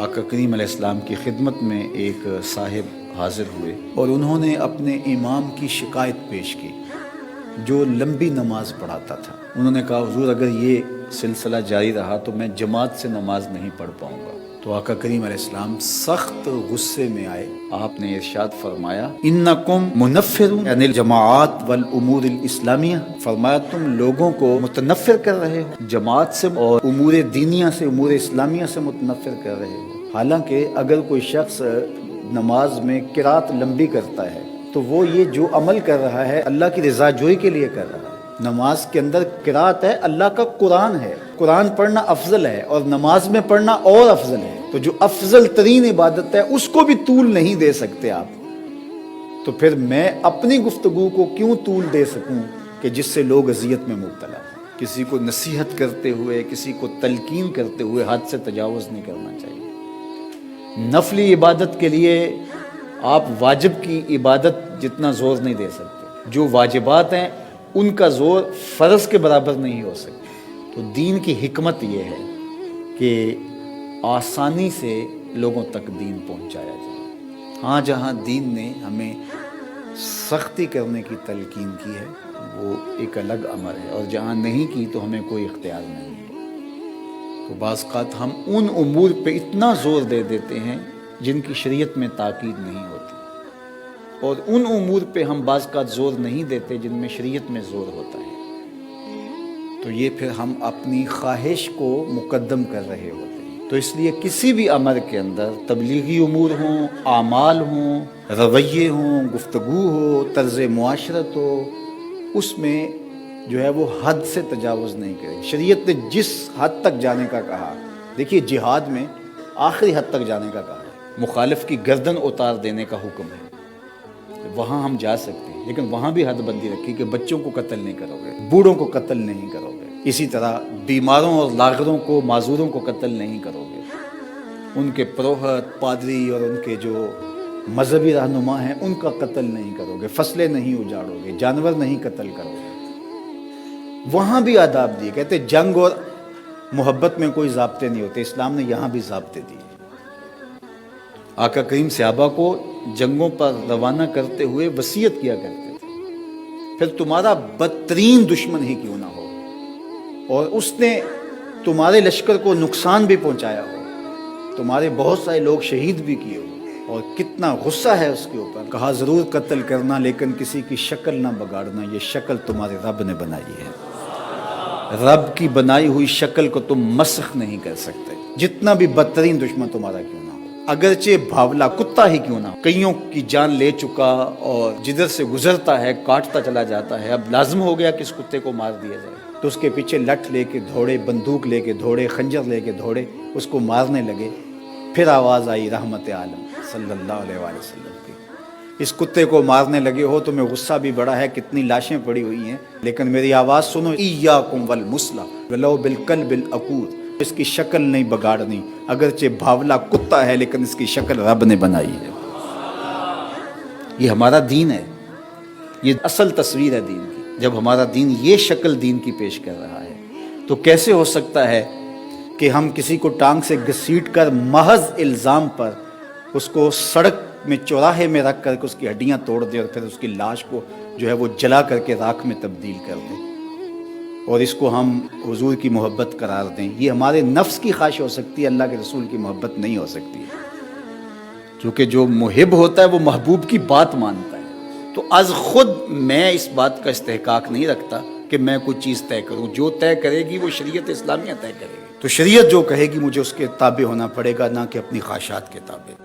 آقا کریم علیہ السلام کی خدمت میں ایک صاحب حاضر ہوئے اور انہوں نے اپنے امام کی شکایت پیش کی جو لمبی نماز پڑھاتا تھا۔ انہوں نے کہا حضور اگر یہ سلسلہ جاری رہا تو میں جماعت سے نماز نہیں پڑھ پاؤں گا۔ تو آقا کریم علیہ السلام سخت غصے میں آئے، آپ نے ارشاد فرمایا انکم منفرون عن الجماعات والامور الاسلامیہ، فرمایا تم لوگوں کو متنفر کر رہے ہو جماعت سے اور امور دینیہ سے، امور اسلامیہ سے متنفر کر رہے ہو۔ حالانکہ اگر کوئی شخص نماز میں قرات لمبی کرتا ہے تو وہ یہ جو عمل کر رہا ہے اللہ کی رضا جوئی کے لیے کر رہا ہے۔ نماز کے اندر قرات ہے، اللہ کا قرآن ہے، قرآن پڑھنا افضل ہے اور نماز میں پڑھنا اور افضل ہے۔ تو جو افضل ترین عبادت ہے اس کو بھی طول نہیں دے سکتے آپ، تو پھر میں اپنی گفتگو کو کیوں طول دے سکوں کہ جس سے لوگ اذیت میں مبتلا ہیں۔ کسی کو نصیحت کرتے ہوئے، کسی کو تلقین کرتے ہوئے حد سے تجاوز نہیں کرنا چاہیے۔ نفلی عبادت کے لیے آپ واجب کی عبادت جتنا زور نہیں دے سکتے، جو واجبات ہیں ان کا زور فرض کے برابر نہیں ہو سکتا۔ تو دین کی حکمت یہ ہے کہ آسانی سے لوگوں تک دین پہنچایا جائے۔ ہاں جہاں دین نے ہمیں سختی کرنے کی تلقین کی ہے وہ ایک الگ امر ہے، اور جہاں نہیں کی تو ہمیں کوئی اختیار نہیں ہے۔ تو بعض اوقات ہم ان امور پہ اتنا زور دے دیتے ہیں جن کی شریعت میں تاکید نہیں ہوتی، اور ان امور پہ ہم بعض اوقات زور نہیں دیتے جن میں شریعت میں زور ہوتا ہے۔ تو یہ پھر ہم اپنی خواہش کو مقدم کر رہے ہوتے ہیں۔ تو اس لیے کسی بھی امر کے اندر تبلیغی امور ہوں، اعمال ہوں، رویے ہوں، گفتگو ہو، طرز معاشرت ہو، اس میں جو ہے وہ حد سے تجاوز نہیں کرے۔ شریعت نے جس حد تک جانے کا کہا، دیکھیے جہاد میں آخری حد تک جانے کا کہا ہے، مخالف کی گردن اتار دینے کا حکم ہے، وہاں ہم جا سکتے ہیں، لیکن وہاں بھی حد بندی رکھی کہ بچوں کو قتل نہیں کرو گے، بوڑھوں کو قتل نہیں کرو گے، اسی طرح بیماروں اور لاغروں کو، معذوروں کو قتل نہیں کرو گے، ان کے پروہت، پادری اور ان کے جو مذہبی رہنما ہیں ان کا قتل نہیں کرو گے، فصلیں نہیں اجاڑو گے، جانور نہیں قتل کرو گے۔ وہاں بھی آداب دیے، کہتے جنگ اور محبت میں کوئی ضابطے نہیں ہوتے، اسلام نے یہاں بھی ضابطے دیے۔ آقا کریم صحابہ کو جنگوں پر روانہ کرتے ہوئے وصیت کیا کرتے تھے، پھر تمہارا بدترین دشمن ہی کیوں نہ ہو اور اس نے تمہارے لشکر کو نقصان بھی پہنچایا ہو، تمہارے بہت سارے لوگ شہید بھی کیے ہو، اور کتنا غصہ ہے اس کے اوپر، کہا ضرور قتل کرنا لیکن کسی کی شکل نہ بگاڑنا، یہ شکل تمہارے رب نے بنائی ہے، رب کی بنائی ہوئی شکل کو تم مسخ نہیں کر سکتے، جتنا بھی بدترین دشمن تمہارا کیوں نہ ہو، اگرچہ بھاولا کتا ہی کیوں نہ ہو۔ کئیوں کی جان لے چکا اور جدھر سے گزرتا ہے کاٹتا چلا جاتا ہے، اب لازم ہو گیا کہ اس کتے کو مار دیا جائے، تو اس کے پیچھے لٹھ لے کے دوڑے، بندوق لے کے دوڑے، خنجر لے کے دوڑے، اس کو مارنے لگے۔ پھر آواز آئی رحمت عالم صلی اللہ علیہ وآلہ وسلم کی، اس کتے کو مارنے لگے ہو، تمہیں غصہ بھی بڑا ہے، کتنی لاشیں پڑی ہوئی ہیں، لیکن میری آواز سنو، ایاکم والمثلہ ولو بالقلب العقور، اس کی شکل نہیں بگاڑنی، اگرچہ بھاولا کتا ہے لیکن اس کی شکل رب نے بنائی ہے۔ یہ ہمارا دین ہے، یہ اصل تصویر ہے دین کی۔ جب ہمارا دین یہ شکل دین کی پیش کر رہا ہے تو کیسے ہو سکتا ہے کہ ہم کسی کو ٹانگ سے گھسیٹ کر محض الزام پر اس کو سڑک میں چوراہے میں رکھ کر اس کی ہڈیاں توڑ دیں اور پھر اس کی لاش کو جو ہے وہ جلا کر کے راکھ میں تبدیل کر دیں اور اس کو ہم حضور کی محبت قرار دیں؟ یہ ہمارے نفس کی خواہش ہو سکتی ہے، اللہ کے رسول کی محبت نہیں ہو سکتی ہے، کیونکہ جو محب ہوتا ہے وہ محبوب کی بات مانتا ہے۔ تو از خود میں اس بات کا استحقاق نہیں رکھتا کہ میں کوئی چیز طے کروں، جو طے کرے گی وہ شریعت اسلامیہ طے کرے گی، تو شریعت جو کہے گی مجھے اس کے تابع ہونا پڑے گا، نہ کہ اپنی خواہشات کے تابع۔